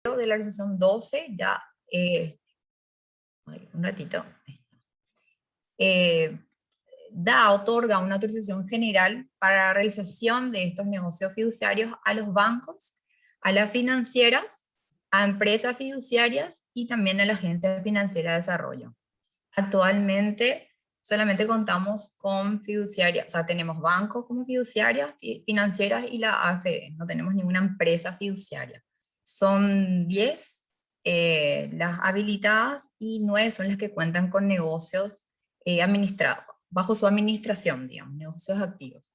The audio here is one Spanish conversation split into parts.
de la resolución 12 ya, un ratito, otorga una autorización general para la realización de estos negocios fiduciarios a los bancos, a las financieras, a empresas fiduciarias y también a la Agencia Financiera de Desarrollo. Actualmente solamente contamos con fiduciarias, o sea, tenemos bancos como fiduciarias, financieras y la AFD, no tenemos ninguna empresa fiduciaria. Son 10 las habilitadas y 9 son las que cuentan con negocios administrados, bajo su administración, digamos, negocios activos.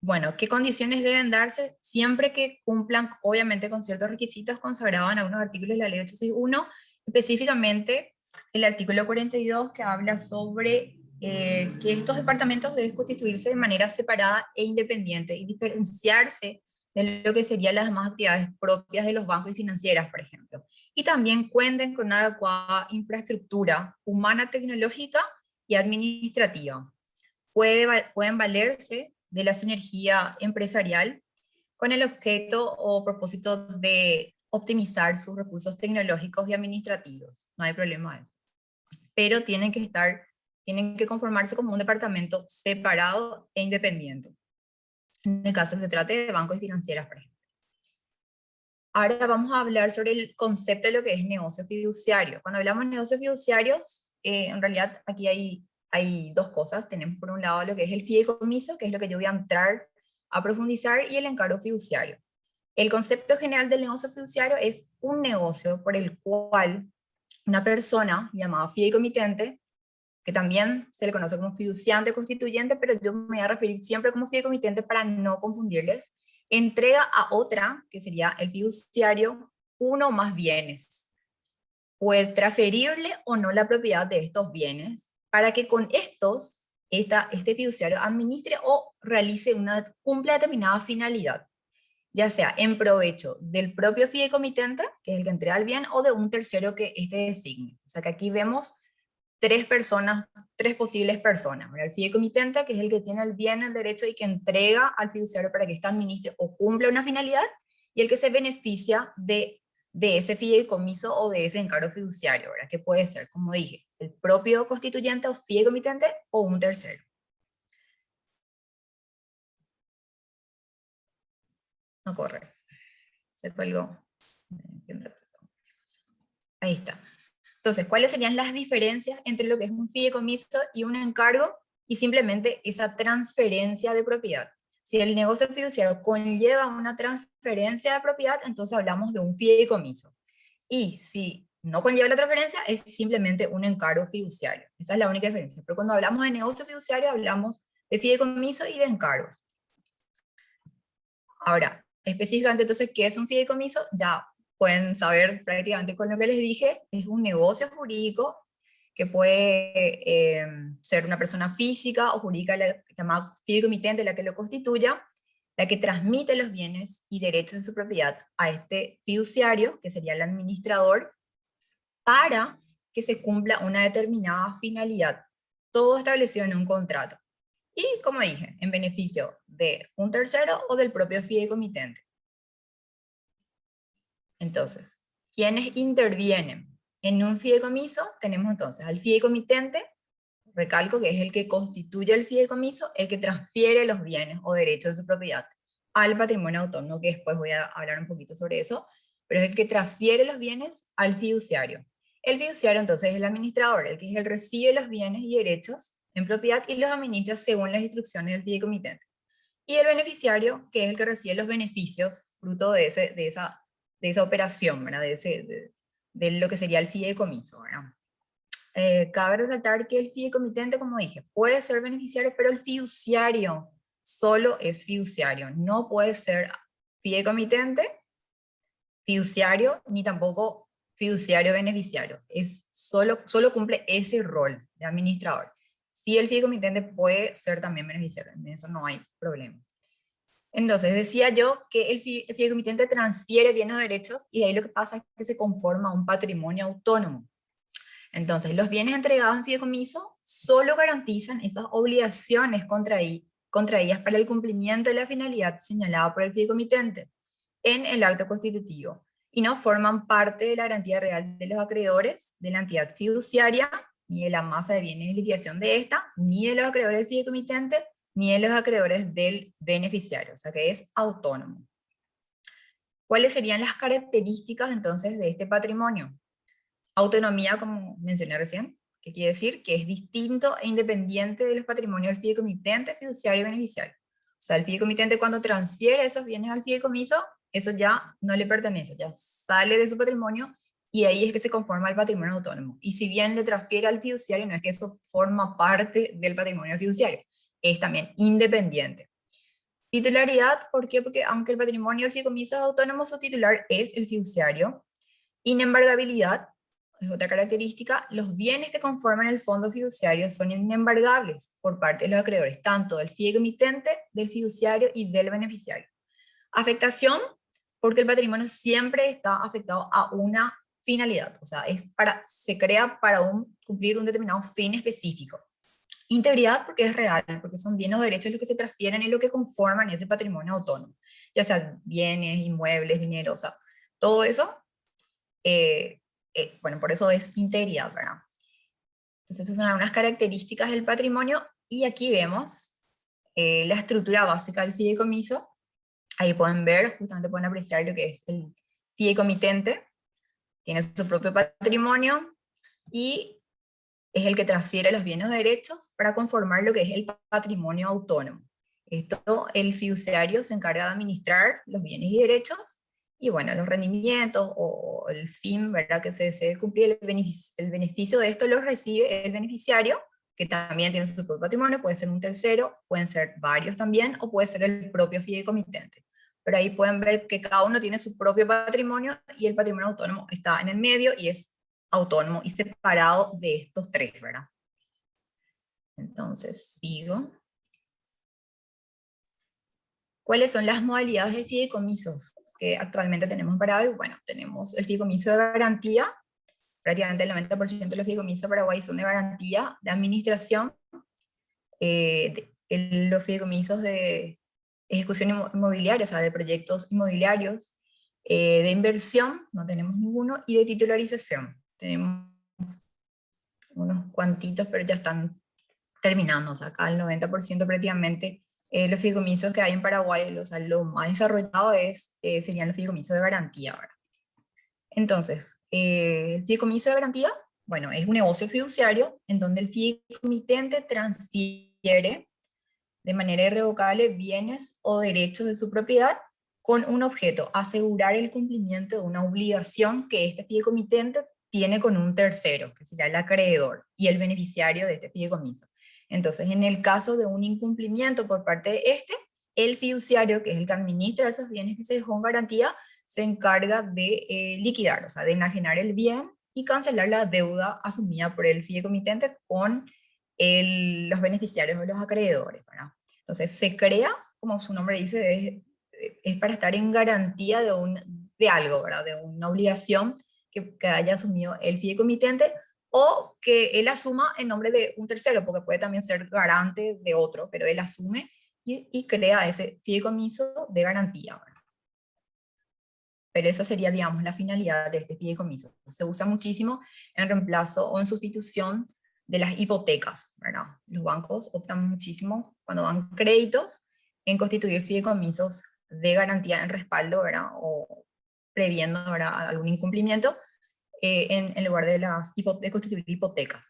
Bueno, ¿qué condiciones deben darse? Siempre que cumplan, obviamente, con ciertos requisitos consagrados en algunos artículos de la Ley 861, específicamente el artículo 42, que habla sobre que estos departamentos deben constituirse de manera separada e independiente y diferenciarse de lo que serían las demás actividades propias de los bancos y financieras, por ejemplo. Y también cuenten con una adecuada infraestructura humana, tecnológica y administrativa. Pueden valerse de la sinergia empresarial con el objeto o propósito de optimizar sus recursos tecnológicos y administrativos. No hay problema de eso. Pero tienen que conformarse como un departamento separado e independiente. En el caso que se trate de bancos y financieras, por ejemplo. Ahora vamos a hablar sobre el concepto de lo que es negocio fiduciario. Cuando hablamos de negocios fiduciarios, en realidad aquí hay dos cosas. Tenemos por un lado lo que es el fideicomiso, que es lo que yo voy a entrar a profundizar, y el encargo fiduciario. El concepto general del negocio fiduciario es un negocio por el cual una persona llamada fideicomitente, que también se le conoce como fiduciante constituyente, pero yo me voy a referir siempre como fideicomitente para no confundirles, entrega a otra, que sería el fiduciario, uno o más bienes. Puede transferirle o no la propiedad de estos bienes para que con estos este fiduciario administre o realice cumpla determinada finalidad, ya sea en provecho del propio fideicomitente, que es el que entrega el bien, o de un tercero que este designe. O sea que aquí vemos tres posibles personas. El fideicomitente, que es el que tiene el bien, el derecho y que entrega al fiduciario para que éste administre o cumpla una finalidad, y el que se beneficia de ese fideicomiso o de ese encargo fiduciario, ¿verdad? Que puede ser, como dije, el propio constituyente o fideicomitente o un tercero. No corre. Se colgó. Ahí está. Entonces, ¿cuáles serían las diferencias entre lo que es un fideicomiso y un encargo y simplemente esa transferencia de propiedad? Si el negocio fiduciario conlleva una transferencia de propiedad, entonces hablamos de un fideicomiso. Y si no conlleva la transferencia, es simplemente un encargo fiduciario. Esa es la única diferencia. Pero cuando hablamos de negocio fiduciario, hablamos de fideicomiso y de encargos. Ahora, específicamente entonces, ¿qué es un fideicomiso? Ya pueden saber prácticamente con lo que les dije, es un negocio jurídico que puede ser una persona física o jurídica llamada fideicomitente, la que lo constituya, la que transmite los bienes y derechos de su propiedad a este fiduciario, que sería el administrador, para que se cumpla una determinada finalidad, todo establecido en un contrato. Y, como dije, en beneficio de un tercero o del propio fideicomitente. Entonces, ¿quiénes intervienen en un fideicomiso? Tenemos entonces al fideicomitente, recalco que es el que constituye el fideicomiso, el que transfiere los bienes o derechos de su propiedad al patrimonio autónomo, que después voy a hablar un poquito sobre eso, pero es el que transfiere los bienes al fiduciario. El fiduciario entonces es el administrador, el que es el que recibe los bienes y derechos en propiedad y los administra según las instrucciones del fideicomitente. Y el beneficiario, que es el que recibe los beneficios fruto de esa operación, ¿verdad? De lo que sería el fideicomiso, ¿verdad? Cabe resaltar que el fideicomitente, como dije, puede ser beneficiario, pero el fiduciario solo es fiduciario. No puede ser fideicomitente, fiduciario, ni tampoco fiduciario beneficiario. Solo cumple ese rol de administrador. Sí, el fideicomitente puede ser también beneficiario, en eso no hay problema. Entonces, decía yo que el fideicomitente transfiere bienes o derechos y de ahí lo que pasa es que se conforma un patrimonio autónomo. Entonces, los bienes entregados en fideicomiso solo garantizan esas obligaciones contraídas para el cumplimiento de la finalidad señalada por el fideicomitente. en el acto constitutivo y no forman parte de la garantía real de los acreedores de la entidad fiduciaria, ni de la masa de bienes de liquidación de esta, ni de los acreedores del fideicomitente, ni de los acreedores del beneficiario, o sea que es autónomo. ¿Cuáles serían las características entonces de este patrimonio? Autonomía, como mencioné recién, que quiere decir que es distinto e independiente de los patrimonios del fideicomitente, fiduciario y beneficiario. O sea, el fideicomitente cuando transfiere esos bienes al fideicomiso, eso ya no le pertenece, ya sale de su patrimonio y ahí es que se conforma el patrimonio autónomo. Y si bien le transfiere al fiduciario, no es que eso forma parte del patrimonio fiduciario, es también independiente. Titularidad, ¿por qué? Porque aunque el patrimonio del fideicomiso es autónomo, su titular es el fiduciario. Inembargabilidad es otra característica. Los bienes que conforman el fondo fiduciario son inembargables por parte de los acreedores, tanto del fideicomitente, del fiduciario y del beneficiario. Afectación, porque el patrimonio siempre está afectado a una finalidad, o sea, se crea para cumplir un determinado fin específico. Integridad, porque es real, porque son bienes o derechos los que se transfieren y lo que conforman ese patrimonio autónomo, ya sean bienes, inmuebles, dinero, o sea, todo eso, bueno, por eso es integridad, ¿verdad? Entonces, esas son algunas características del patrimonio, y aquí vemos la estructura básica del fideicomiso. Ahí pueden ver, justamente pueden apreciar lo que es el fideicomitente, tiene su propio patrimonio, y es el que transfiere los bienes o derechos para conformar lo que es el patrimonio autónomo. Esto, el fiduciario se encarga de administrar los bienes y derechos, y bueno, los rendimientos o el fin, ¿verdad?, que se desee cumplir, el beneficio de esto lo recibe el beneficiario, que también tiene su propio patrimonio, puede ser un tercero, pueden ser varios también, o puede ser el propio fideicomitente. Pero ahí pueden ver que cada uno tiene su propio patrimonio, y el patrimonio autónomo está en el medio y es autónomo y separado de estos tres, ¿verdad? Entonces, sigo. ¿Cuáles son las modalidades de fideicomisos que actualmente tenemos en Paraguay? Bueno, tenemos el fideicomiso de garantía, prácticamente el 90% de los fideicomisos de Paraguay son de garantía, de administración, los fideicomisos de ejecución inmobiliaria, o sea, de proyectos inmobiliarios, de inversión, no tenemos ninguno, y de titularización. Tenemos unos cuantitos, pero ya están terminando, o sea, acá el 90% prácticamente los fideicomisos que hay en Paraguay, o sea, lo más desarrollado serían los fideicomisos de garantía, ¿verdad? Entonces, el fideicomiso de garantía, bueno, es un negocio fiduciario en donde el fideicomitente transfiere de manera irrevocable bienes o derechos de su propiedad con un objeto: asegurar el cumplimiento de una obligación que este fideicomitente tiene con un tercero, que sería el acreedor y el beneficiario de este fideicomiso. Entonces, en el caso de un incumplimiento por parte de el fiduciario, que es el que administra esos bienes que se dejó en garantía, se encarga de liquidar, o sea, de enajenar el bien y cancelar la deuda asumida por el fideicomitente con los beneficiarios o los acreedores, ¿verdad? Entonces se crea, como su nombre dice, es para estar en garantía de algo, ¿verdad? De una obligación que haya asumido el fideicomitente, o que él asuma en nombre de un tercero, porque puede también ser garante de otro, pero él asume y crea ese fideicomiso de garantía, ¿verdad? Pero esa sería, digamos, la finalidad de este fideicomiso. Se usa muchísimo en reemplazo o en sustitución de las hipotecas, ¿verdad? Los bancos optan muchísimo cuando dan créditos en constituir fideicomisos de garantía en respaldo, ¿verdad? O previendo, ¿verdad?, algún incumplimiento, en lugar de constituir hipotecas.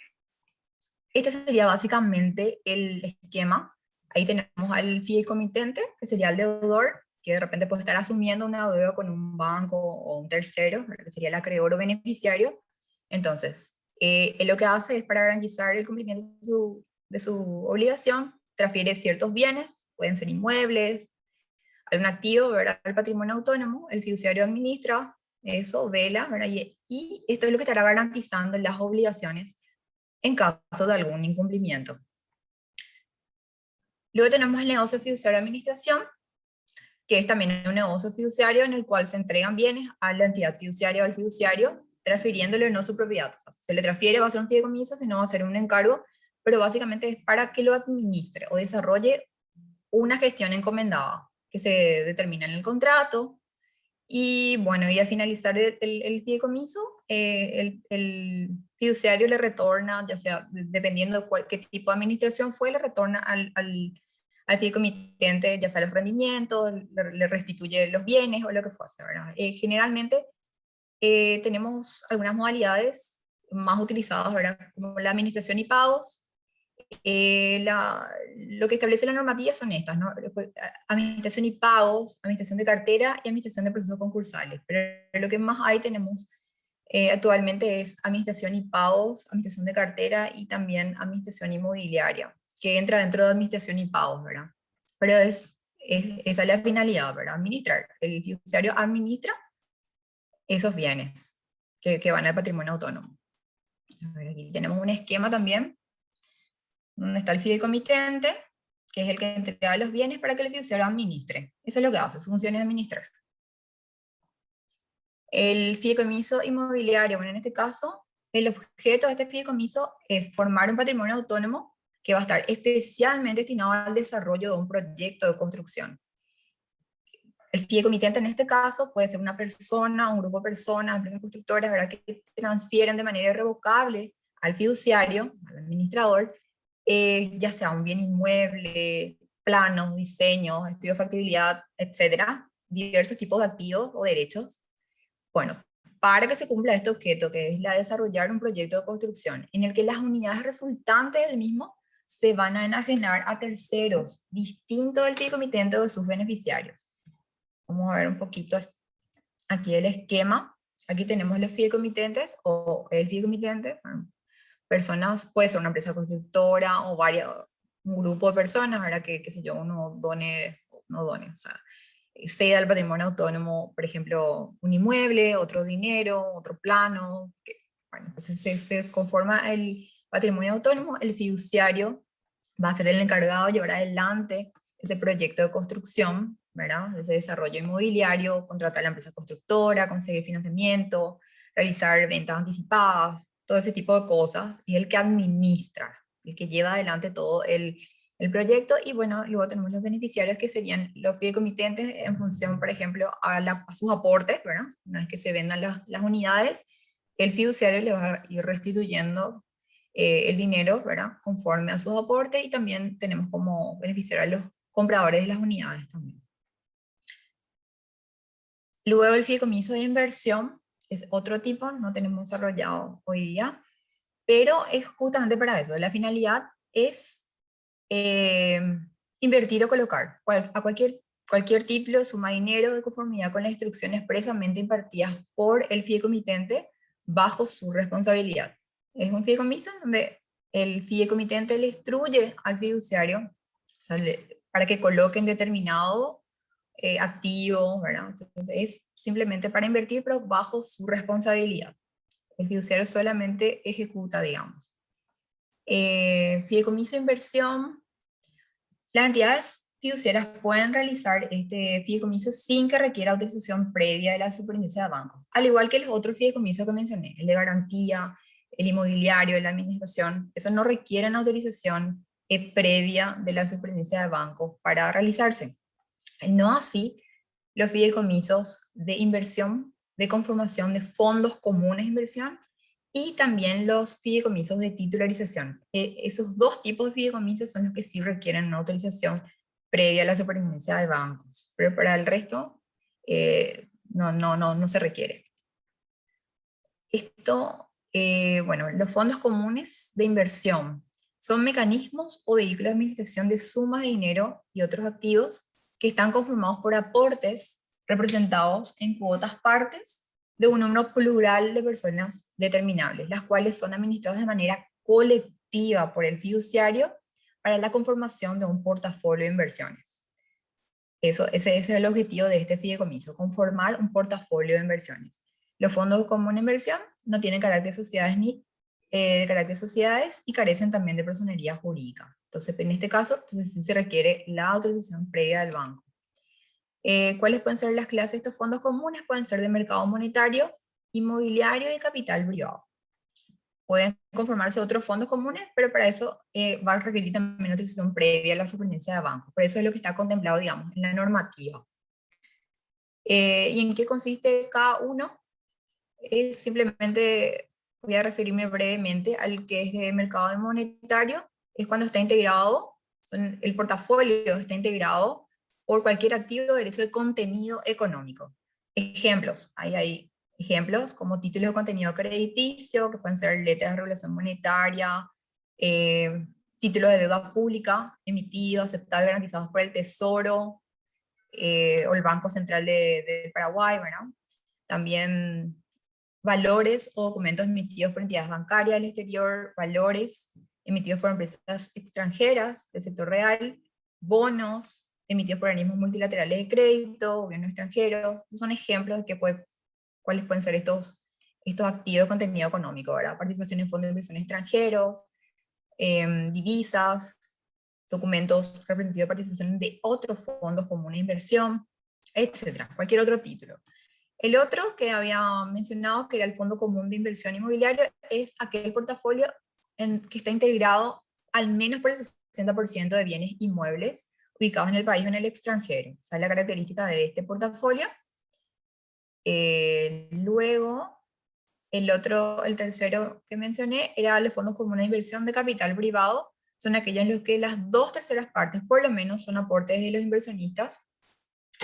Este sería básicamente el esquema. Ahí tenemos al fideicomitente, que sería el deudor, que de repente puede estar asumiendo una deuda con un banco o un tercero, que sería el acreedor o beneficiario. Entonces, él lo que hace es, para garantizar el cumplimiento de su obligación, transfiere ciertos bienes, pueden ser inmuebles, algún activo, ¿verdad?, al patrimonio autónomo. El fiduciario administra eso, vela, ¿verdad? Y esto es lo que estará garantizando las obligaciones en caso de algún incumplimiento. Luego tenemos el negocio fiduciario de administración, que es también un negocio fiduciario en el cual se entregan bienes a la entidad fiduciaria o al fiduciario, transfiriéndole no su propiedad. O sea, si se le transfiere, va a ser un fideicomiso, si no va a ser un encargo, pero básicamente es para que lo administre o desarrolle una gestión encomendada, que se determina en el contrato, Y bueno, y al finalizar el fideicomiso, el fiduciario le retorna, ya sea dependiendo de qué tipo de administración fue, le retorna al fideicomitente, ya sea los rendimientos, le restituye los bienes o lo que fuese, ¿verdad? Generalmente tenemos algunas modalidades más utilizadas, ¿verdad? Como la administración y pagos. Lo que establece la normativa son estas, ¿no? Administración y pagos, administración de cartera y administración de procesos concursales. Pero lo que más hay tenemos actualmente es administración y pagos, administración de cartera y también administración inmobiliaria, que entra dentro de administración y pagos, ¿verdad? Pero esa es la finalidad, ¿verdad? Administrar. El fiduciario administra esos bienes que van al patrimonio autónomo. A ver, aquí tenemos un esquema también donde está el fideicomitente, que es el que entrega los bienes para que el fiduciario administre. Eso es lo que hace, su función es administrar. El fideicomiso inmobiliario, bueno, en este caso, el objeto de este fideicomiso es formar un patrimonio autónomo que va a estar especialmente destinado al desarrollo de un proyecto de construcción. El fideicomitente en este caso puede ser una persona, un grupo de personas, empresas constructoras, ¿verdad?, que transfieren de manera irrevocable al fiduciario, al administrador, ya sea un bien inmueble, planos, diseños, estudio de factibilidad, etcétera, diversos tipos de activos o derechos. Bueno, para que se cumpla este objeto, que es la de desarrollar un proyecto de construcción, en el que las unidades resultantes del mismo se van a enajenar a terceros, distintos del fideicomitente o de sus beneficiarios. Vamos a ver un poquito aquí el esquema. Aquí tenemos los fideicomitentes o el fideicomitente. Bueno, personas, puede ser una empresa constructora o un grupo de personas, ¿verdad? Que qué sé yo, uno done, no done, o sea, ceda al patrimonio autónomo, por ejemplo, un inmueble, otro dinero, otro plano. Bueno, entonces se conforma el patrimonio autónomo, el fiduciario va a ser el encargado de llevar adelante ese proyecto de construcción, ¿verdad? Ese desarrollo inmobiliario, contratar a la empresa constructora, conseguir financiamiento, realizar ventas anticipadas, todo ese tipo de cosas, y el que administra, el que lleva adelante todo el proyecto. Y bueno, luego tenemos los beneficiarios, que serían los fideicomitentes en función, por ejemplo, a sus aportes, ¿verdad? Una vez que se vendan las unidades, el fiduciario le va a ir restituyendo el dinero, ¿verdad?, conforme a sus aportes, y también tenemos como beneficiar a los compradores de las unidades también. Luego el fideicomiso de inversión es otro tipo, no tenemos desarrollado hoy día, pero es justamente para eso. La finalidad es eh, invertir o colocar a cualquier título de suma dinero de conformidad con las instrucciones expresamente impartidas por el fideicomitente bajo su responsabilidad. Es un fideicomiso donde el fideicomitente le instruye al fiduciario, o sea, para que coloquen determinado activo, ¿verdad? Entonces es simplemente para invertir, pero bajo su responsabilidad. El fiduciario solamente ejecuta, digamos. Fideicomiso de inversión. Las entidades fiduciarias pueden realizar este fideicomiso sin que requiera autorización previa de la superintendencia de bancos, al igual que los otros fideicomisos que mencioné, el de garantía, el inmobiliario, la administración. Eso no requieren autorización previa de la superintendencia de bancos para realizarse. No así los fideicomisos de inversión, de conformación de fondos comunes de inversión, y también los fideicomisos de titularización. Esos dos tipos de fideicomisos son los que sí requieren una autorización previa a la superintendencia de bancos, pero para el resto no se requiere. Bueno, los fondos comunes de inversión son mecanismos o vehículos de administración de sumas de dinero y otros activos que están conformados por aportes representados en cuotas partes de un número plural de personas determinables, las cuales son administradas de manera colectiva por el fiduciario para la conformación de un portafolio de inversiones. Ese es el objetivo de este fideicomiso, conformar un portafolio de inversiones. Los fondos comunes de inversión no tienen carácter de sociedades ni de carácter de sociedades, y carecen también de personería jurídica. Entonces, en este caso, entonces sí se requiere la autorización previa del banco. ¿Cuáles pueden ser las clases de estos fondos comunes? Pueden ser de mercado monetario, inmobiliario y capital privado. Pueden conformarse otros fondos comunes, pero para eso va a requerir también autorización previa a la superintendencia de bancos. Por eso es lo que está contemplado, digamos, en la normativa. ¿Y en qué consiste cada uno? Es simplemente, voy a referirme brevemente al que es de mercado monetario, es cuando está integrado, el portafolio está integrado por cualquier activo o derecho de contenido económico. Ejemplos, hay ejemplos como títulos de contenido crediticio, que pueden ser letras de regulación monetaria, títulos de deuda pública emitidos, aceptados y garantizados por el Tesoro, o el Banco Central de Paraguay, ¿verdad? También valores o documentos emitidos por entidades bancarias del exterior, valores emitidos por empresas extranjeras del sector real, bonos emitidos por organismos multilaterales de crédito, gobiernos extranjeros. Estos son ejemplos de cuáles pueden ser estos activos de contenido económico, ¿verdad? Participación en fondos de inversión extranjeros, divisas, documentos representativos de participación de otros fondos comunes de inversión, etcétera, cualquier otro título. El otro que había mencionado, que era el Fondo Común de Inversión Inmobiliaria, es aquel portafolio que está integrado al menos por el 60% de bienes inmuebles ubicados en el país o en el extranjero. Esa es la característica de este portafolio. Luego, el tercero que mencioné, era los fondos comunes de inversión de capital privado. Son aquellos en los que las 2/3 partes, por lo menos, son aportes de los inversionistas,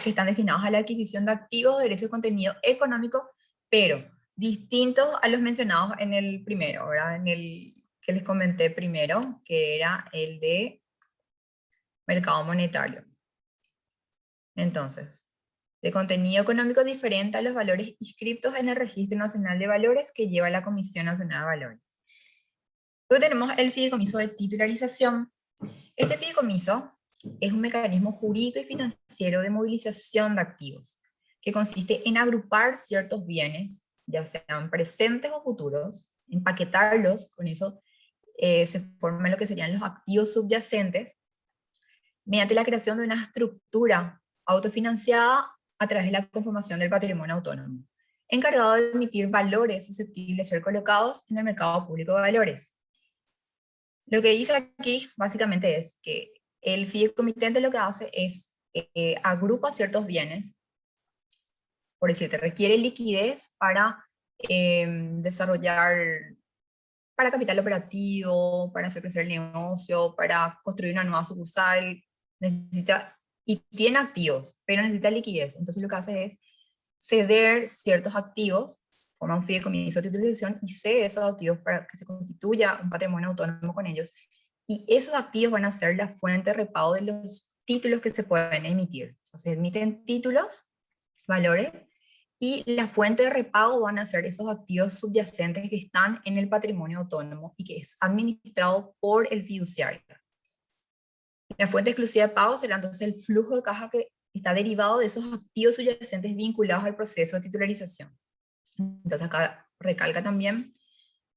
que están destinados a la adquisición de activos o derechos de contenido económico, pero distintos a los mencionados en el primero, ¿verdad? En el que les comenté primero, que era el de mercado monetario. Entonces, de contenido económico diferente a los valores inscritos en el Registro Nacional de Valores que lleva la Comisión Nacional de Valores. Luego tenemos el fideicomiso de titularización. Este fideicomiso es un mecanismo jurídico y financiero de movilización de activos, que consiste en agrupar ciertos bienes, ya sean presentes o futuros, empaquetarlos, con eso se forman lo que serían los activos subyacentes, mediante la creación de una estructura autofinanciada a través de la conformación del patrimonio autónomo, encargado de emitir valores susceptibles de ser colocados en el mercado público de valores. Lo que dice aquí básicamente es que el fideicomitente lo que hace es agrupa ciertos bienes, por decirte, requiere liquidez para desarrollar, para capital operativo, para hacer crecer el negocio, para construir una nueva sucursal, necesita, y tiene activos, pero necesita liquidez. Entonces lo que hace es ceder ciertos activos, forma un fideicomiso de titularización y cede esos activos para que se constituya un patrimonio autónomo con ellos. Y esos activos van a ser la fuente de repago de los títulos que se pueden emitir. O sea, se emiten títulos, valores, y la fuente de repago van a ser esos activos subyacentes que están en el patrimonio autónomo y que es administrado por el fiduciario. La fuente exclusiva de pago será entonces el flujo de caja que está derivado de esos activos subyacentes vinculados al proceso de titularización. Entonces acá recalca también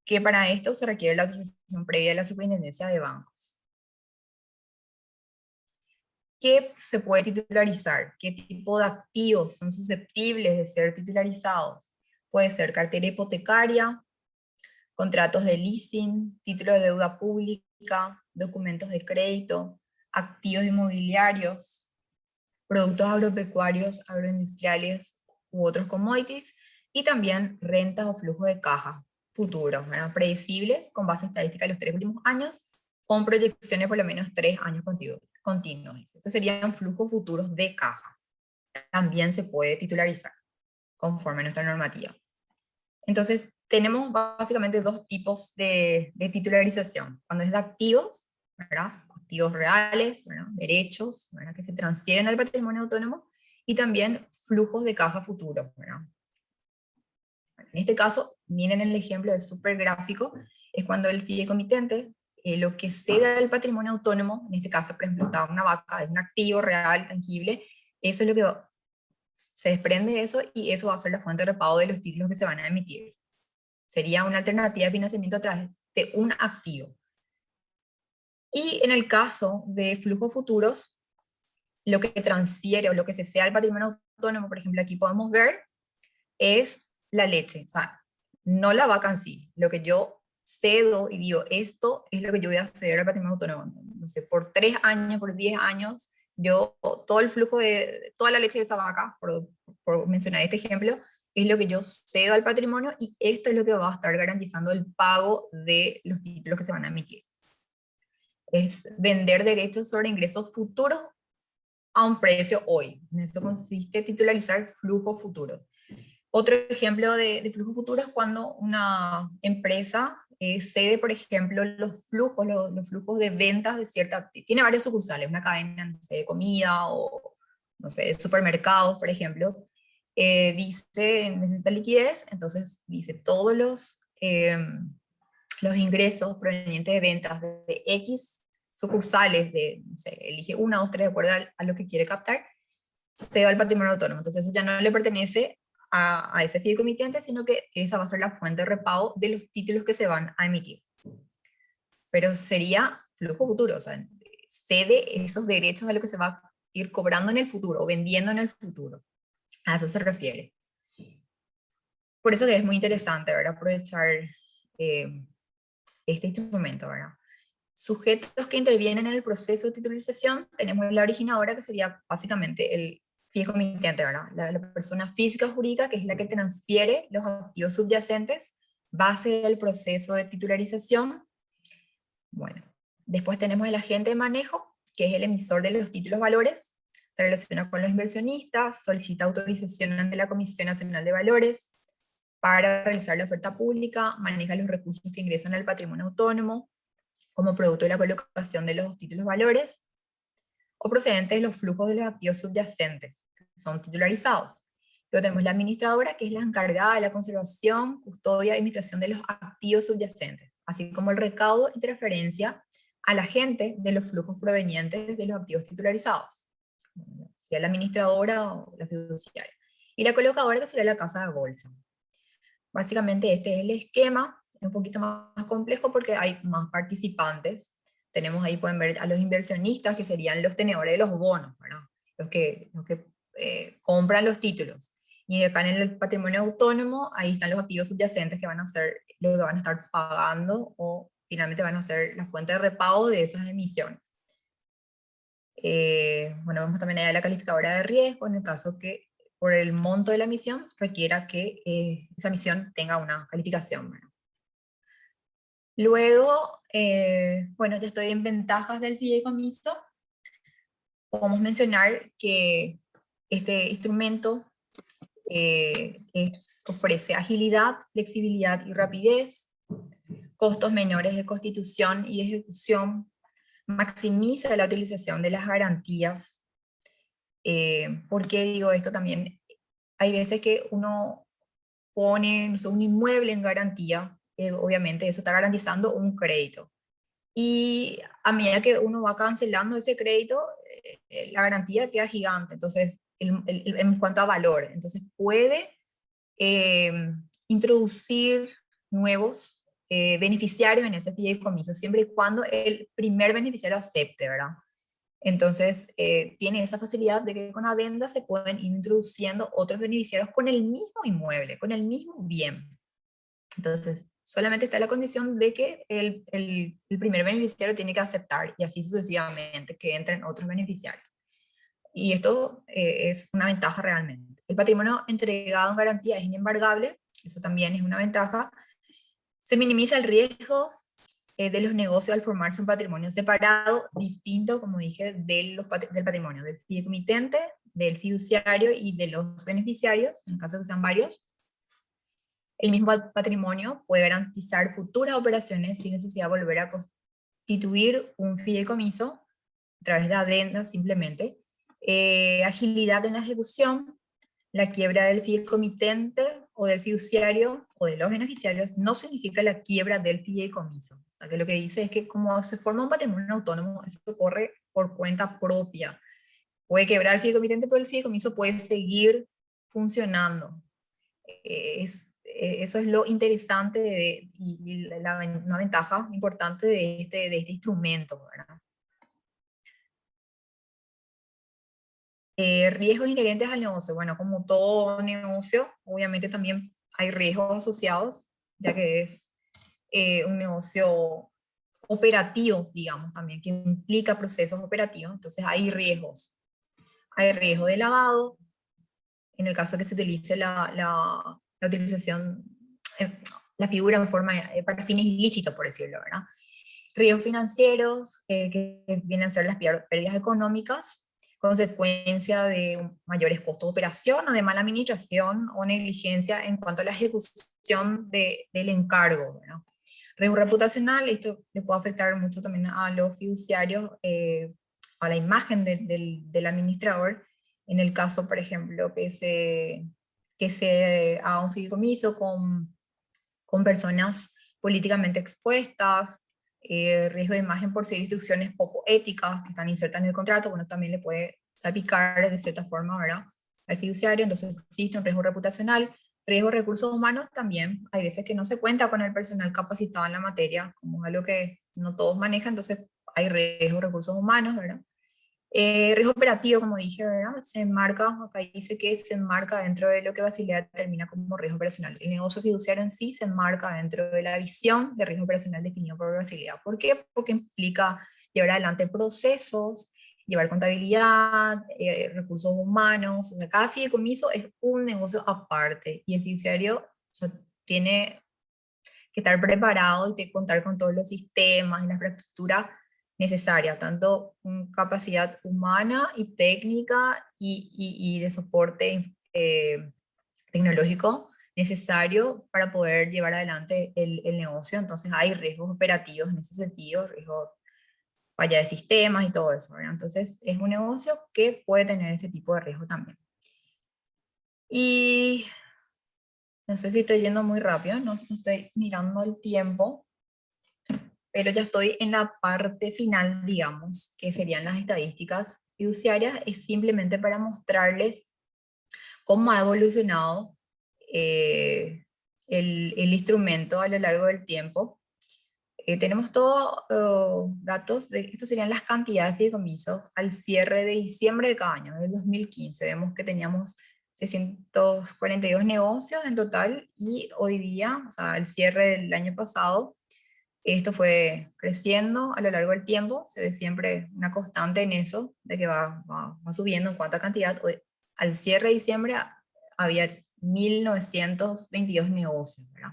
que para esto se requiere la autorización previa de la Superintendencia de Bancos. ¿Qué se puede titularizar? ¿Qué tipo de activos son susceptibles de ser titularizados? Puede ser cartera hipotecaria, contratos de leasing, títulos de deuda pública, documentos de crédito, activos inmobiliarios, productos agropecuarios, agroindustriales u otros commodities, y también rentas o flujos de caja futuros, ¿verdad? Predecibles con base estadística de los 3 últimos años, con proyecciones por lo menos 3 años continuos. Estos serían flujos futuros de caja. También se puede titularizar conforme a nuestra normativa. Entonces, tenemos básicamente dos tipos de titularización. Cuando es de activos, ¿verdad? Activos reales, ¿verdad? Derechos, ¿verdad? Que se transfieren al patrimonio autónomo, y también flujos de caja futuros, ¿verdad? En este caso, miren el ejemplo, es súper gráfico, es cuando el fideicomitente lo que cede al patrimonio autónomo, en este caso, por ejemplo, está una vaca, es un activo real, tangible, eso es lo que se desprende de eso, y eso va a ser la fuente de repago de los títulos que se van a emitir. Sería una alternativa de financiamiento a través de un activo. Y en el caso de flujos futuros, lo que transfiere o lo que se cede al patrimonio autónomo, por ejemplo, aquí podemos ver, es la leche. O sea, no la vaca en sí. Lo que yo cedo y digo, esto es lo que yo voy a ceder al patrimonio autónomo. No sé, por 3 años, por 10 años, yo todo el flujo de toda la leche de esa vaca, por mencionar este ejemplo, es lo que yo cedo al patrimonio y esto es lo que va a estar garantizando el pago de los títulos que se van a emitir. Es vender derechos sobre ingresos futuros a un precio hoy. En eso consiste titularizar flujos futuros. Otro ejemplo de flujo futuro es cuando una empresa cede, por ejemplo, los flujos, los flujos de ventas de cierta... Tiene varias sucursales, una cadena, no sé, de comida o, no sé, de supermercados, por ejemplo. Dice, necesita liquidez, entonces dice todos los ingresos provenientes de ventas de X sucursales, de, no sé, elige una, dos, tres, de acuerdo a lo que quiere captar, se va al patrimonio autónomo. Entonces eso ya no le pertenece a ese fideicomitente, sino que esa va a ser la fuente de repago de los títulos que se van a emitir. Pero sería flujo futuro, o sea, cede esos derechos a lo que se va a ir cobrando en el futuro o vendiendo en el futuro. A eso se refiere. Por eso que es muy interesante, ¿verdad? Aprovechar este instrumento, ¿verdad? Sujetos que intervienen en el proceso de titularización, tenemos la originadora, que sería básicamente el fideicomitente, ¿verdad? La persona física o jurídica, que es la que transfiere los activos subyacentes, base del proceso de titularización. Bueno, después tenemos el agente de manejo, que es el emisor de los títulos valores, se relaciona con los inversionistas, solicita autorización ante la Comisión Nacional de Valores para realizar la oferta pública, maneja los recursos que ingresan al patrimonio autónomo, como producto de la colocación de los títulos valores, o procedentes de los flujos de los activos subyacentes, que son titularizados. Luego tenemos la administradora, que es la encargada de la conservación, custodia y administración de los activos subyacentes, así como el recaudo y transferencia al agente de los flujos provenientes de los activos titularizados, sea la administradora o la fiduciaria. Y la colocadora, que sería la casa de bolsa. Básicamente este es el esquema, es un poquito más complejo porque hay más participantes. Tenemos ahí, pueden ver a los inversionistas, que serían los tenedores de los bonos, ¿verdad? Los que compran los títulos. Y acá en el patrimonio autónomo, ahí están los activos subyacentes que van a ser lo que van a estar pagando o finalmente van a ser la fuente de repago de esas emisiones. Bueno, vemos también allá la calificadora de riesgo, en el caso que por el monto de la emisión requiera que esa emisión tenga una calificación. Bueno. Luego, bueno, ya estoy en ventajas del fideicomiso. Podemos mencionar que este instrumento ofrece agilidad, flexibilidad y rapidez, costos menores de constitución y ejecución, maximiza la utilización de las garantías. ¿Por qué digo esto también? Hay veces que uno pone, no sé, un inmueble en garantía, obviamente eso está garantizando un crédito. Y a medida que uno va cancelando ese crédito, la garantía queda gigante, entonces, en cuanto a valor. Entonces puede introducir nuevos beneficiarios en ese fideicomiso, siempre y cuando el primer beneficiario acepte, ¿verdad? Entonces, tiene esa facilidad de que con adenda se pueden ir introduciendo otros beneficiarios con el mismo inmueble, con el mismo bien. Entonces, solamente está la condición de que el primer beneficiario tiene que aceptar, y así sucesivamente, que entren otros beneficiarios. Y esto es una ventaja realmente. El patrimonio entregado en garantía es inembargable, eso también es una ventaja. Se minimiza el riesgo de los negocios al formarse un patrimonio separado, distinto, como dije, del patrimonio del fideicomitente, del fiduciario y de los beneficiarios, en caso de que sean varios. El mismo patrimonio puede garantizar futuras operaciones sin necesidad de volver a constituir un fideicomiso a través de adendas simplemente. Agilidad en la ejecución, la quiebra del fideicomitente o del fiduciario o de los beneficiarios no significa la quiebra del fideicomiso. O sea, que lo que dice es que como se forma un patrimonio autónomo, eso corre por cuenta propia. Puede quebrar el fideicomitente, pero el fideicomiso puede seguir funcionando. Eso es lo interesante y una ventaja importante de este instrumento, ¿verdad? Riesgos inherentes al negocio. Bueno, como todo negocio, obviamente también hay riesgos asociados, ya que es un negocio operativo, digamos, también, que implica procesos operativos, entonces hay riesgos. Hay riesgo de lavado, en el caso que se utilice la utilización, la figura en forma, para fines ilícitos, por decirlo, ¿verdad? Riesgos financieros, que vienen a ser las pérdidas económicas, consecuencia de mayores costos de operación o de mala administración o negligencia en cuanto a la ejecución del encargo, ¿verdad? Riesgo reputacional, esto le puede afectar mucho también a los fiduciarios, a la imagen del administrador, en el caso, por ejemplo, que se haga un fideicomiso con personas políticamente expuestas, riesgo de imagen por seguir instrucciones poco éticas que están insertas en el contrato, bueno, también le puede salpicar de cierta forma, ¿verdad?, al fiduciario. Entonces existe un riesgo reputacional. Riesgo de recursos humanos también, hay veces que no se cuenta con el personal capacitado en la materia, como es algo que no todos manejan, entonces hay riesgo de recursos humanos, ¿verdad? Riesgo operativo, como dije, ¿verdad? Se enmarca, acá dice que se enmarca dentro de lo que Basilea determina como riesgo operacional. El negocio fiduciario en sí se enmarca dentro de la visión de riesgo operacional definido por Basilea. ¿Por qué? Porque implica llevar adelante procesos, llevar contabilidad, recursos humanos. O sea, cada fideicomiso es un negocio aparte y el fiduciario, o sea, tiene que estar preparado y contar con todos los sistemas y la infraestructura necesaria, tanto con capacidad humana y técnica y de soporte tecnológico necesario para poder llevar adelante el negocio. Entonces hay riesgos operativos en ese sentido, riesgos falla de sistemas y todo eso, ¿verdad? Entonces es un negocio que puede tener ese tipo de riesgo también. Y no sé si estoy yendo muy rápido, no estoy mirando el tiempo, pero ya estoy en la parte final, digamos, que serían las estadísticas fiduciarias. Es simplemente para mostrarles cómo ha evolucionado el instrumento a lo largo del tiempo. Tenemos todos datos, estos serían las cantidades de fideicomisos al cierre de diciembre de cada año, del 2015. Vemos que teníamos 642 negocios en total y hoy día, o sea, al cierre del año pasado, esto fue creciendo a lo largo del tiempo, se ve siempre una constante en eso, de que va subiendo en cuanto a cantidad. Al cierre de diciembre había 1922 negocios, ¿verdad?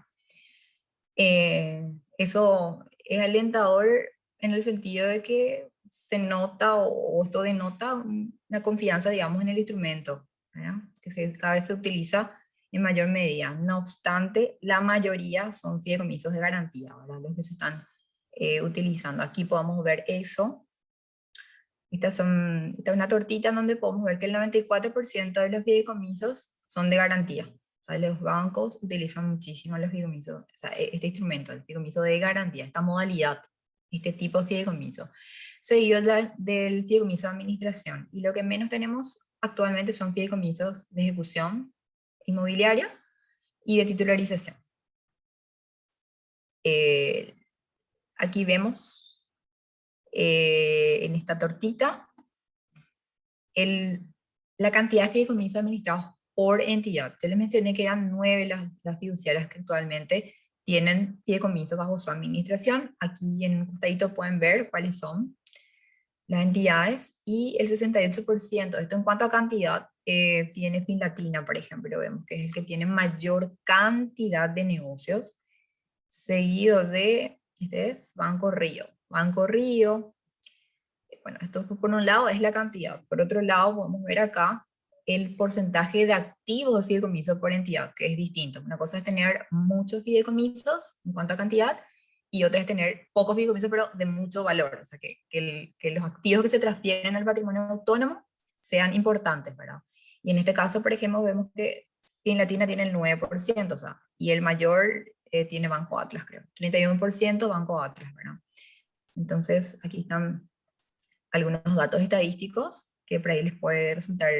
Eso es alentador en el sentido de que se nota o esto denota una confianza, digamos, en el instrumento, ¿verdad? Que cada vez se utiliza en mayor medida. No obstante, la mayoría son fideicomisos de garantía, ¿verdad?, los que se están utilizando. Aquí podemos ver eso. Esta es una tortita en donde podemos ver que el 94% de los fideicomisos son de garantía. O sea, los bancos utilizan muchísimo los fideicomisos, o sea, este instrumento, el fideicomiso de garantía, esta modalidad, este tipo de fideicomiso, seguido del fideicomiso de administración. Y lo que menos tenemos actualmente son fideicomisos de ejecución inmobiliaria y de titularización. Aquí vemos en esta tortita la cantidad de fideicomisos administrados por entidad. Yo les mencioné que eran 9 las fiduciarias que actualmente tienen fideicomisos bajo su administración. Aquí en un costadito pueden ver cuáles son las entidades, y el 68%, esto en cuanto a cantidad, tiene Finlatina, por ejemplo, vemos que es el que tiene mayor cantidad de negocios, seguido de, este es Banco Río. Banco Río, bueno, esto por un lado es la cantidad, por otro lado podemos ver acá el porcentaje de activos de fideicomiso por entidad, que es distinto. Una cosa es tener muchos fideicomisos en cuanto a cantidad, y otra es tener pocos fideicomisos pero de mucho valor, o sea, que los activos que se transfieren al patrimonio autónomo sean importantes, ¿verdad? Y en este caso, por ejemplo, vemos que Finlatina tiene el 9%, o sea, y el mayor tiene Banco Atlas, creo, 31% Banco Atlas, ¿verdad? Entonces, aquí están algunos datos estadísticos que por ahí les puede resultar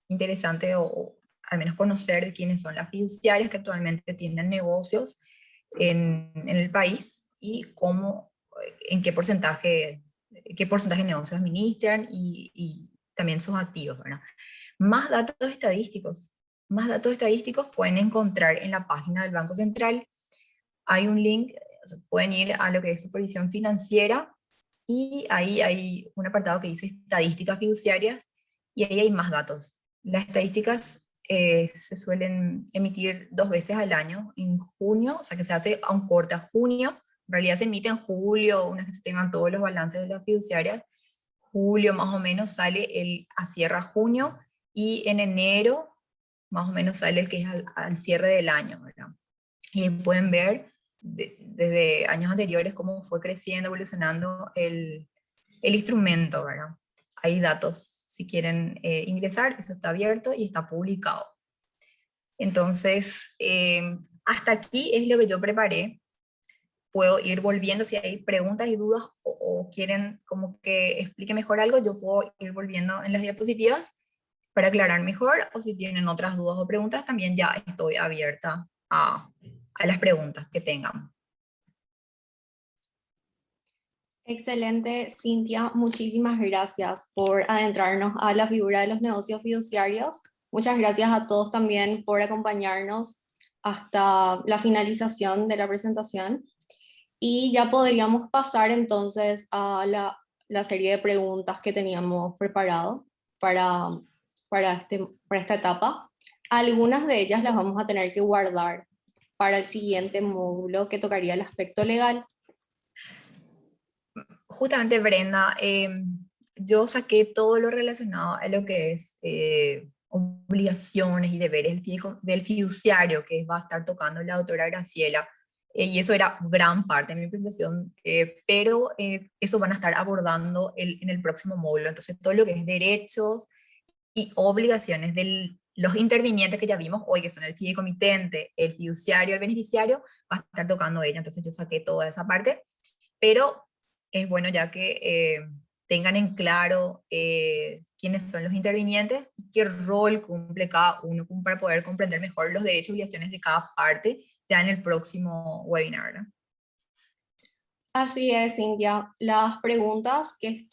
interesante, o al menos conocer de quiénes son las fiduciarias que actualmente tienen negocios en el país y cómo, en qué porcentaje de negocios administran y también sus activos, ¿verdad? Más datos estadísticos pueden encontrar en la página del Banco Central. Hay un link o sea, pueden ir a lo que es supervisión financiera y ahí hay un apartado que dice estadísticas fiduciarias y ahí hay más datos. Las estadísticas se suelen emitir 2 veces al año, en junio, o sea que se hace a un corte a junio, en realidad se emite en julio, una vez que se tengan todos los balances de las fiduciarias, julio más o menos sale a cierre a junio, y en enero más o menos sale el que es al cierre del año, ¿verdad? Y pueden ver desde años anteriores cómo fue creciendo, evolucionando el instrumento, ¿verdad? Hay datos, si quieren ingresar, eso está abierto y está publicado. Entonces, hasta aquí es lo que yo preparé. Puedo ir volviendo si hay preguntas y dudas o quieren como que explique mejor algo, yo puedo ir volviendo en las diapositivas para aclarar mejor, o si tienen otras dudas o preguntas, también ya estoy abierta a las preguntas que tengan. Excelente, Cintia. Muchísimas gracias por adentrarnos a la figura de los negocios fiduciarios. Muchas gracias a todos también por acompañarnos hasta la finalización de la presentación. Y ya podríamos pasar entonces a la serie de preguntas que teníamos preparado para, para esta etapa. Algunas de ellas las vamos a tener que guardar para el siguiente módulo que tocaría el aspecto legal. Justamente, Brenda, yo saqué todo lo relacionado a lo que es obligaciones y deberes del fiduciario, que va a estar tocando la doctora Graciela, y eso era gran parte de mi presentación, pero eso van a estar abordando en el próximo módulo. Entonces, todo lo que es derechos y obligaciones de los intervinientes que ya vimos hoy, que son el fideicomitente, el fiduciario, el beneficiario, va a estar tocando ella. Entonces, yo saqué toda esa parte, pero es bueno ya que tengan en claro quiénes son los intervinientes y qué rol cumple cada uno para poder comprender mejor los derechos y obligaciones de cada parte ya en el próximo webinar, ¿no? Así es, Cintia. Las preguntas que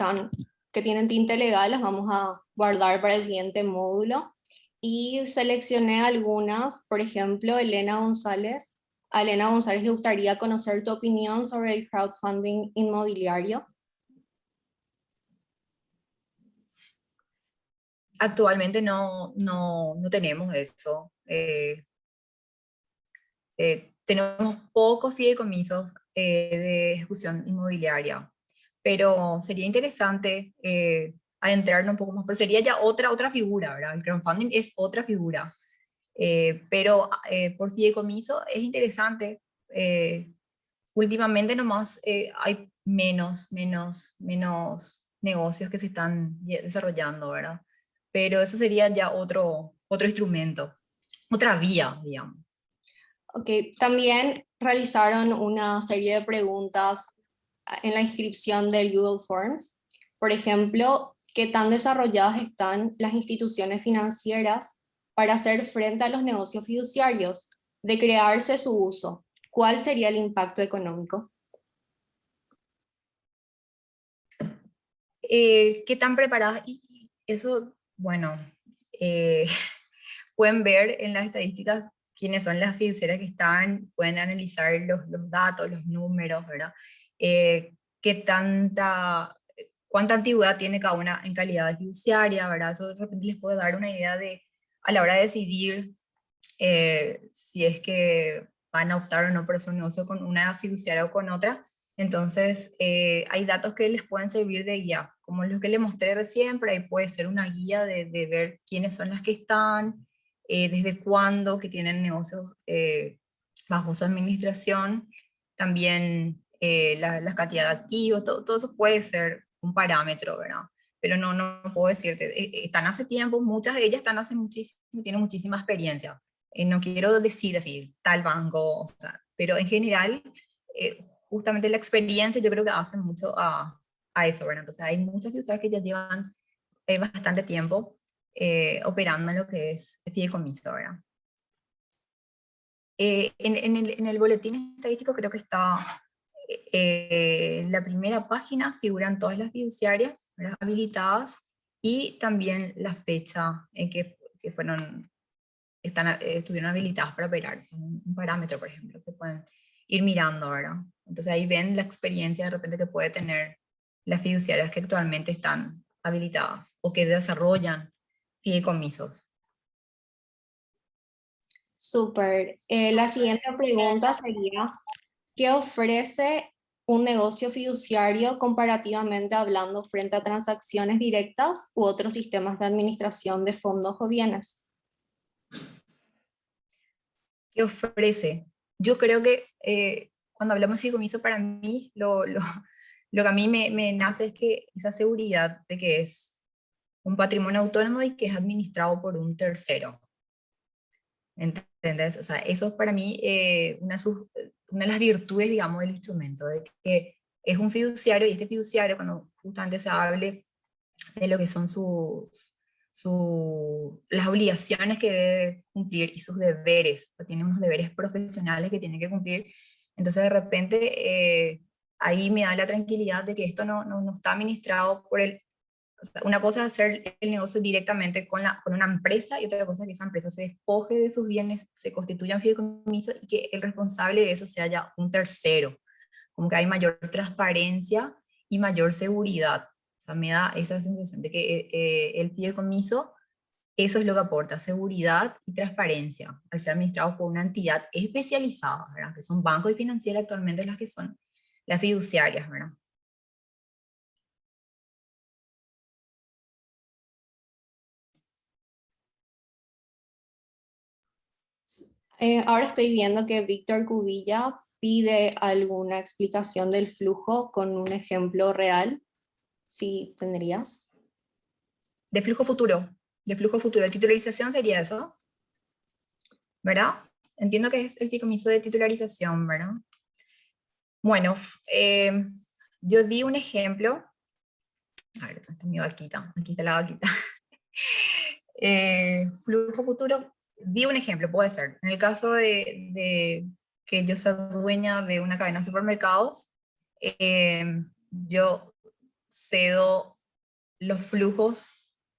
tienen tinte legal las vamos a guardar para el siguiente módulo. Y seleccioné algunas, por ejemplo, Elena González. A Elena González le gustaría conocer tu opinión sobre el crowdfunding inmobiliario. Actualmente no tenemos eso. Tenemos pocos fideicomisos de ejecución inmobiliaria, pero sería interesante adentrarnos un poco más, pero sería ya otra figura, ¿verdad? El crowdfunding es otra figura, pero por fideicomiso es interesante. Últimamente nomás hay menos negocios que se están desarrollando, ¿verdad? Pero eso sería ya otro instrumento, otra vía, digamos. Ok, también realizaron una serie de preguntas en la inscripción del Google Forms. Por ejemplo, ¿qué tan desarrolladas están las instituciones financieras para hacer frente a los negocios fiduciarios? De crearse su uso, ¿cuál sería el impacto económico? ¿Qué tan preparadas? Y eso, bueno, eh, pueden ver en las estadísticas quiénes son las fiduciarias que están, pueden analizar los datos, los números, ¿verdad? Qué cuánta antigüedad tiene cada una en calidad de fiduciaria, ¿verdad? Eso de repente les puede dar una idea a la hora de decidir si es que van a optar o no por hacer un negocio con una fiduciaria o con otra. Entonces, hay datos que les pueden servir de guía, como los que les mostré recién, pero ahí puede ser una guía de ver quiénes son las que están, desde cuándo, que tienen negocios bajo su administración, también la cantidad de activos, todo eso puede ser un parámetro, ¿verdad? Pero no puedo decirte, están hace tiempo, muchas de ellas están hace muchísimo, tienen muchísima experiencia. No quiero decir así, tal banco, o sea, pero en general, justamente la experiencia yo creo que hace mucho a eso, ¿verdad? Entonces hay muchas fiduciarias que ya llevan bastante tiempo operando en lo que es el fideicomiso, ¿verdad? En el boletín estadístico creo que está en la primera página, figuran todas las fiduciarias, ¿verdad?, habilitadas, y también la fecha en que estuvieron habilitadas para operar. Es un parámetro, por ejemplo, que pueden ir mirando, ¿verdad? Entonces ahí ven la experiencia de repente que puede tener las fiduciarias que actualmente están habilitadas o que desarrollan fideicomisos. Súper. La siguiente pregunta sería, ¿qué ofrece un negocio fiduciario comparativamente hablando frente a transacciones directas u otros sistemas de administración de fondos o bienes? ¿Qué ofrece? Yo creo que cuando hablamos de fideicomiso, para mí lo que a mí me nace es que esa seguridad de que es un patrimonio autónomo y que es administrado por un tercero. ¿Entendés? O sea, eso es para mí una de las virtudes, digamos, del instrumento, de que es un fiduciario, y este fiduciario, cuando justamente se hable de lo que son las obligaciones que debe cumplir y sus deberes, tiene unos deberes profesionales que tiene que cumplir, entonces de repente ahí me da la tranquilidad de que esto no está administrado por el. O sea, una cosa es hacer el negocio directamente con una empresa y otra cosa es que esa empresa se despoje de sus bienes, se constituya en fideicomiso y que el responsable de eso sea ya un tercero. Como que hay mayor transparencia y mayor seguridad. O sea, me da esa sensación de que el fideicomiso, eso es lo que aporta, seguridad y transparencia, al ser administrado por una entidad especializada, ¿verdad? Que son bancos y financieras actualmente las que son las fiduciarias, ¿verdad? Ahora estoy viendo que Víctor Cubilla pide alguna explicación del flujo con un ejemplo real. ¿Sí tendrías? De flujo futuro, de flujo futuro. De titularización sería eso, ¿verdad? Entiendo que es el fideicomiso de titularización, ¿verdad? Bueno, yo di un ejemplo. A ver, esta es mi vaquita, aquí está la vaquita. Flujo futuro, di un ejemplo, puede ser. En el caso de que yo soy dueña de una cadena de supermercados, yo cedo los flujos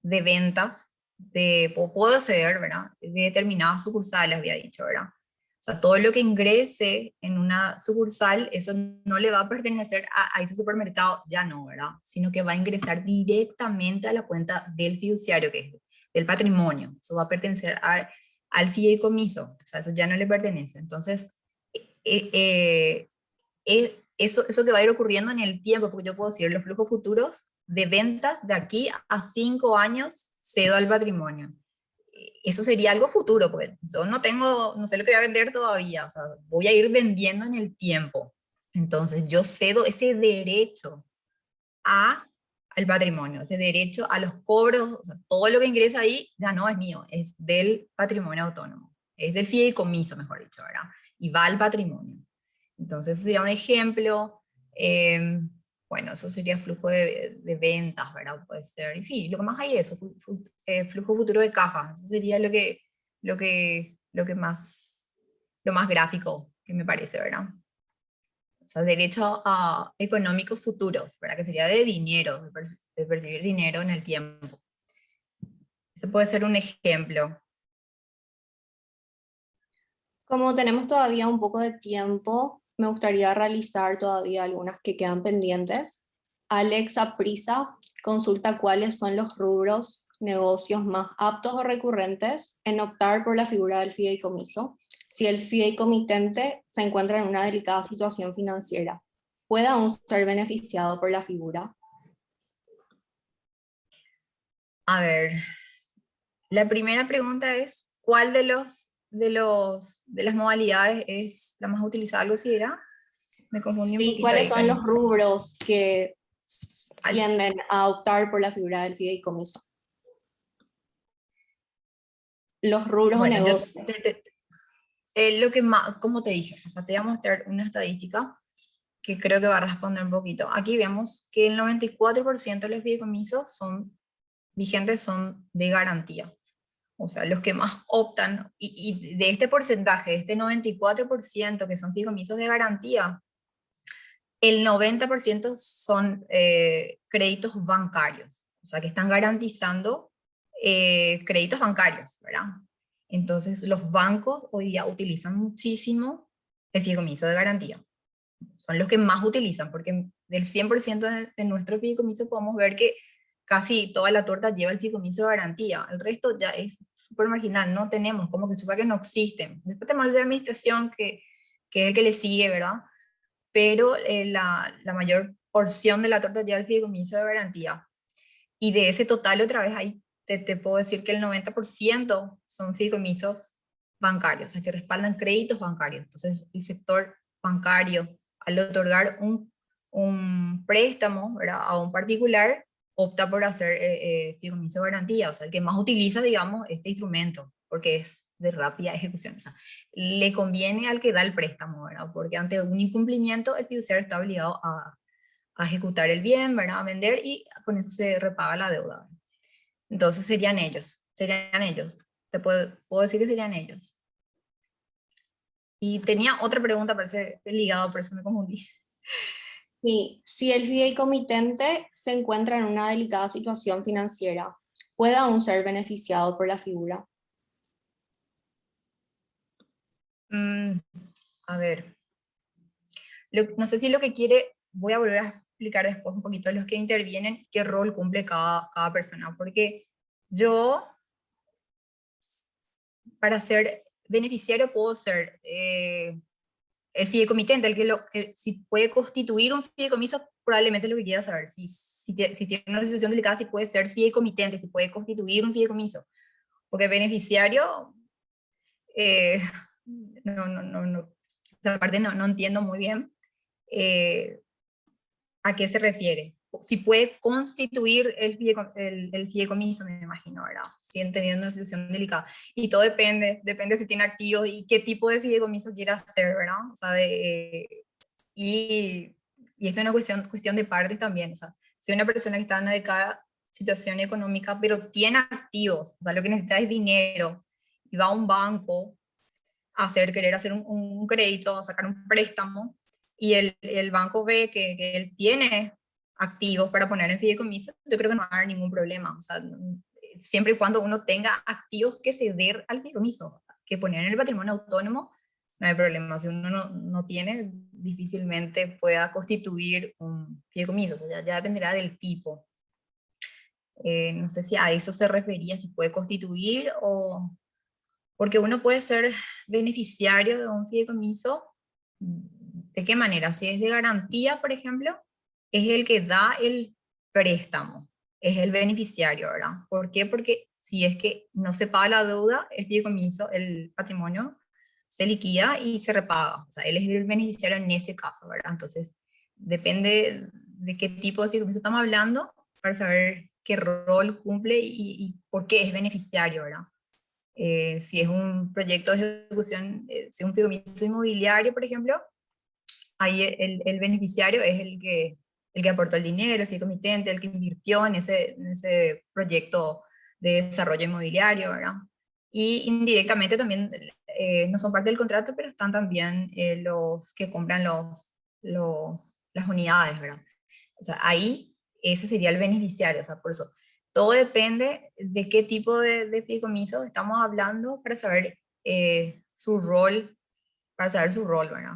de ventas, puedo ceder, ¿verdad? De determinadas sucursales, había dicho, ¿verdad? O sea, todo lo que ingrese en una sucursal, eso no le va a pertenecer a ese supermercado, ya no, ¿verdad? Sino que va a ingresar directamente a la cuenta del fiduciario, que es del patrimonio. Eso va a pertenecer al fideicomiso, o sea, eso ya no le pertenece. Entonces, eso que va a ir ocurriendo en el tiempo, porque yo puedo decir los flujos futuros de ventas de aquí a 5 años cedo al patrimonio. Eso sería algo futuro, porque yo no sé lo que voy a vender todavía, o sea, voy a ir vendiendo en el tiempo. Entonces yo cedo ese derecho a, al patrimonio, ese derecho a los cobros, o sea, todo lo que ingresa ahí ya no es mío, es del patrimonio autónomo, es del fideicomiso, mejor dicho, ¿verdad? Y va al patrimonio. Entonces, ese sería un ejemplo. Bueno, eso sería flujo de ventas, ¿verdad? Puede ser. Y sí, lo que más hay es eso, flujo futuro de caja. Eso sería lo más gráfico que me parece, ¿verdad? O sea, derecho a económicos futuros, ¿verdad? Que sería de dinero, de percibir dinero en el tiempo. Ese puede ser un ejemplo. Como tenemos todavía un poco de tiempo, me gustaría realizar todavía algunas que quedan pendientes. Alexa Prisa consulta cuáles son los rubros, negocios más aptos o recurrentes en optar por la figura del fideicomiso, si el fideicomitente se encuentra en una delicada situación financiera. ¿Puede aún ser beneficiado por la figura? A ver, la primera pregunta es, ¿cuál de las modalidades es la más utilizada? ¿Algo así era? Me confundí un Sí, poquito ¿cuáles ahí, son los Cari. rubros que Al- tienden a optar por la figura del fideicomiso? Los rubros o bueno, negocios. lo que más, como te dije, o sea, te voy a mostrar una estadística que creo que va a responder un poquito. Aquí vemos que el 94% de los fideicomisos vigentes son de garantía. O sea, los que más optan, y de este porcentaje, de este 94% que son fideicomisos de garantía, el 90% son créditos bancarios, o sea, que están garantizando créditos bancarios, ¿verdad? Entonces, los bancos hoy día utilizan muchísimo el fideicomiso de garantía. Son los que más utilizan, porque del 100% de nuestros fideicomisos podemos ver que casi toda la torta lleva el fideicomiso de garantía. El resto ya es súper marginal, no tenemos, como que supa que no existen. Después tenemos el de administración, que es el que le sigue, ¿verdad? Pero la mayor porción de la torta lleva el fideicomiso de garantía. Y de ese total, otra vez, ahí te puedo decir que el 90% son fideicomisos bancarios, o sea, que respaldan créditos bancarios. Entonces, el sector bancario, al otorgar un préstamo, ¿verdad?, a un particular, opta por hacer fideicomiso de garantía, o sea, el que más utiliza, digamos, este instrumento, porque es de rápida ejecución. O sea, le conviene al que da el préstamo, ¿verdad? Porque ante un incumplimiento, el fiduciario está obligado a ejecutar el bien, ¿verdad?, a vender, y con eso se repaga la deuda. Entonces serían ellos. Puedo decir que serían ellos. Y tenía otra pregunta, parece ligado, por eso me confundí. Sí, si el fideicomitente se encuentra en una delicada situación financiera, ¿puede aún ser beneficiado por la figura? Mm, a ver, no sé si lo que quiere, voy a volver a explicar después un poquito los que intervienen, qué rol cumple cada persona, porque yo, para ser beneficiario, puedo ser el fideicomitente, que si puede constituir un fideicomiso, probablemente es lo que quiera saber. Si tiene una situación delicada, si puede ser fideicomitente, si puede constituir un fideicomiso. Porque beneficiario, eh, no, esa parte no entiendo muy bien a qué se refiere. Si puede constituir el fideicomiso, me imagino, ¿verdad? Si teniendo una situación delicada. Y todo depende si tiene activos y qué tipo de fideicomiso quiera hacer, ¿verdad? O sea, y, y esto es una cuestión de partes también. O sea, si una persona que está en una delicada situación económica, pero tiene activos, o sea, lo que necesita es dinero, y va a un banco querer hacer un crédito, a sacar un préstamo, y el banco ve que él tiene activos para poner en fideicomiso, yo creo que no va a haber ningún problema. O sea, siempre y cuando uno tenga activos que ceder al fideicomiso, que poner en el patrimonio autónomo, no hay problema. Si uno no tiene, difícilmente pueda constituir un fideicomiso. O sea, ya dependerá del tipo. No sé si a eso se refería, si puede constituir o... Porque uno puede ser beneficiario de un fideicomiso. ¿De qué manera? Si es de garantía, por ejemplo, es el que da el préstamo, es el beneficiario, ¿verdad? ¿Por qué? Porque si es que no se paga la deuda, el fideicomiso, el patrimonio, se liquida y se repaga. O sea, él es el beneficiario en ese caso, ¿verdad? Entonces, depende de qué tipo de fideicomiso estamos hablando para saber qué rol cumple y por qué es beneficiario, ¿verdad? Si es un proyecto de ejecución, si es un fideicomiso inmobiliario, por ejemplo, ahí el beneficiario es el que aportó el dinero, el fideicomitente, el que invirtió en ese proyecto de desarrollo inmobiliario, ¿verdad? Y indirectamente también no son parte del contrato, pero están también los que compran las unidades, ¿verdad? O sea, ahí ese sería el beneficiario, o sea, por eso todo depende de qué tipo de fideicomiso estamos hablando para saber su rol, ¿verdad?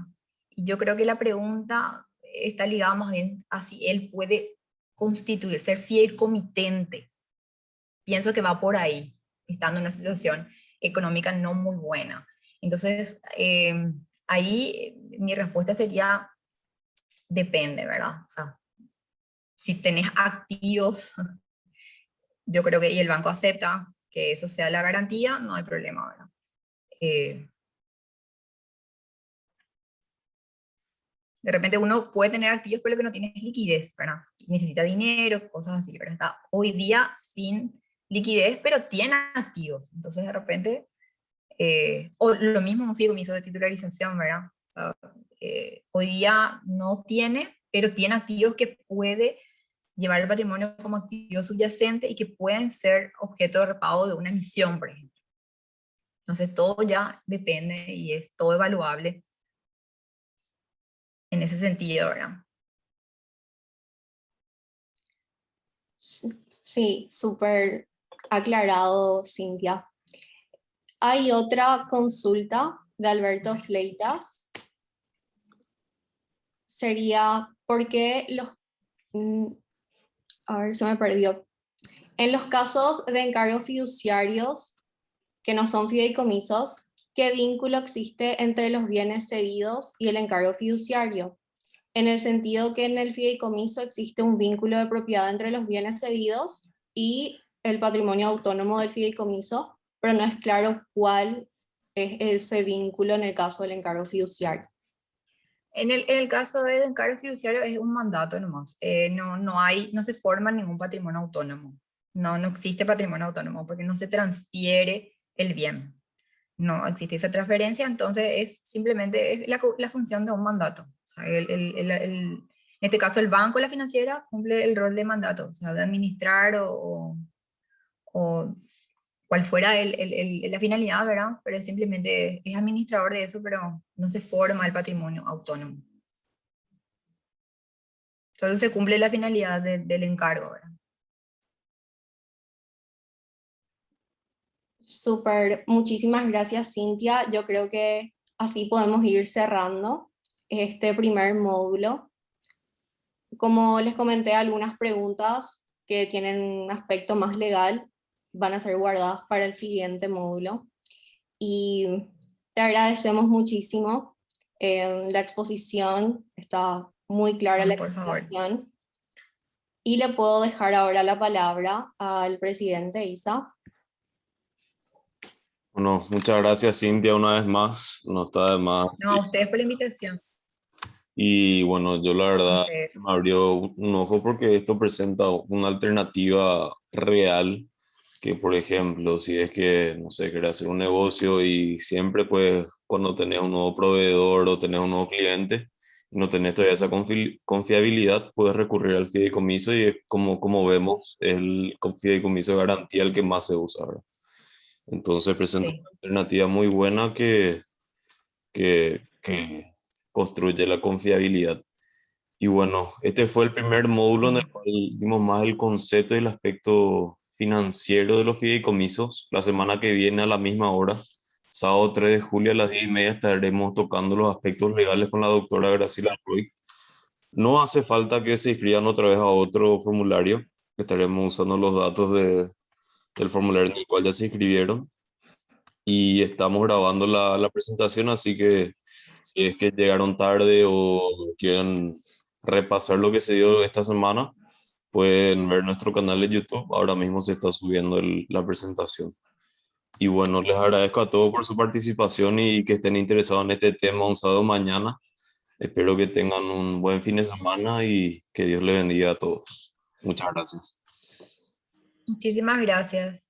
Y yo creo que la pregunta está ligada más bien a si él puede constituir, ser fideicomitente. Pienso que va por ahí, estando en una situación económica no muy buena. Entonces, ahí mi respuesta sería, depende, ¿verdad? O sea, si tenés activos, yo creo que, y el banco acepta que eso sea la garantía, no hay problema, ¿verdad? Eh, de repente uno puede tener activos, pero lo que no tiene es liquidez, ¿verdad? Necesita dinero, cosas así, ¿verdad? Está hoy día sin liquidez, pero tiene activos. Entonces, de repente, o lo mismo un fideicomiso de titularización, ¿verdad? O sea, hoy día no tiene, pero tiene activos que puede llevar el patrimonio como activo subyacente y que pueden ser objeto de repago de una emisión, por ejemplo. Entonces todo ya depende y es todo evaluable en ese sentido, ¿verdad? Sí, súper aclarado, Cintia. Hay otra consulta de Alberto Fleitas. sería por qué mm, a ver, se me perdió. En los casos de encargos fiduciarios que no son fideicomisos, ¿qué vínculo existe entre los bienes cedidos y el encargo fiduciario? En el sentido que en el fideicomiso existe un vínculo de propiedad entre los bienes cedidos y el patrimonio autónomo del fideicomiso, pero no es claro cuál es ese vínculo en el caso del encargo fiduciario. En el caso del encargo fiduciario es un mandato nomás. No se forma ningún patrimonio autónomo. No existe patrimonio autónomo porque no se transfiere el bien. No existe esa transferencia, entonces es simplemente la función de un mandato. O sea, en este caso el banco, la financiera, cumple el rol de mandato, o sea, de administrar o cual fuera la finalidad, ¿verdad? Pero simplemente es administrador de eso, pero no se forma el patrimonio autónomo. Solo se cumple la finalidad del encargo, ¿verdad? Súper, muchísimas gracias, Cintia. Yo creo que así podemos ir cerrando este primer módulo. Como les comenté, algunas preguntas que tienen un aspecto más legal van a ser guardadas para el siguiente módulo. Y te agradecemos muchísimo. La exposición está muy clara, la Por favor. explicación. Y le puedo dejar ahora la palabra al presidente Isa. Bueno, muchas gracias Cintia una vez más, no está de más. No, a ustedes por la invitación. Y bueno, yo la A verdad se ustedes. me abrió un ojo porque esto presenta una alternativa real que, por ejemplo, si es que, no sé, querés hacer un negocio y siempre pues cuando tenés un nuevo proveedor o tenés un nuevo cliente y no tenés todavía esa confiabilidad, puedes recurrir al fideicomiso y es como vemos, el fideicomiso de garantía el que más se usa, ¿verdad? Entonces presenta Sí. una alternativa muy buena que construye la confiabilidad. Y bueno, este fue el primer módulo en el Sí. cual dimos más el concepto y el aspecto financiero de los fideicomisos. La semana que viene a la misma hora, sábado 3 de julio a las 10:30, estaremos tocando los aspectos legales con la doctora Graciela Ruiz. No hace falta que se inscriban otra vez a otro formulario. Estaremos usando los datos del formulario en el cual ya se inscribieron y estamos grabando la presentación, así que si es que llegaron tarde o quieren repasar lo que se dio esta semana, pueden ver nuestro canal de YouTube. Ahora mismo se está subiendo la presentación. Y bueno, les agradezco a todos por su participación y que estén interesados en este tema un sábado mañana. Espero que tengan un buen fin de semana y que Dios les bendiga a todos. Muchas gracias. Muchísimas gracias.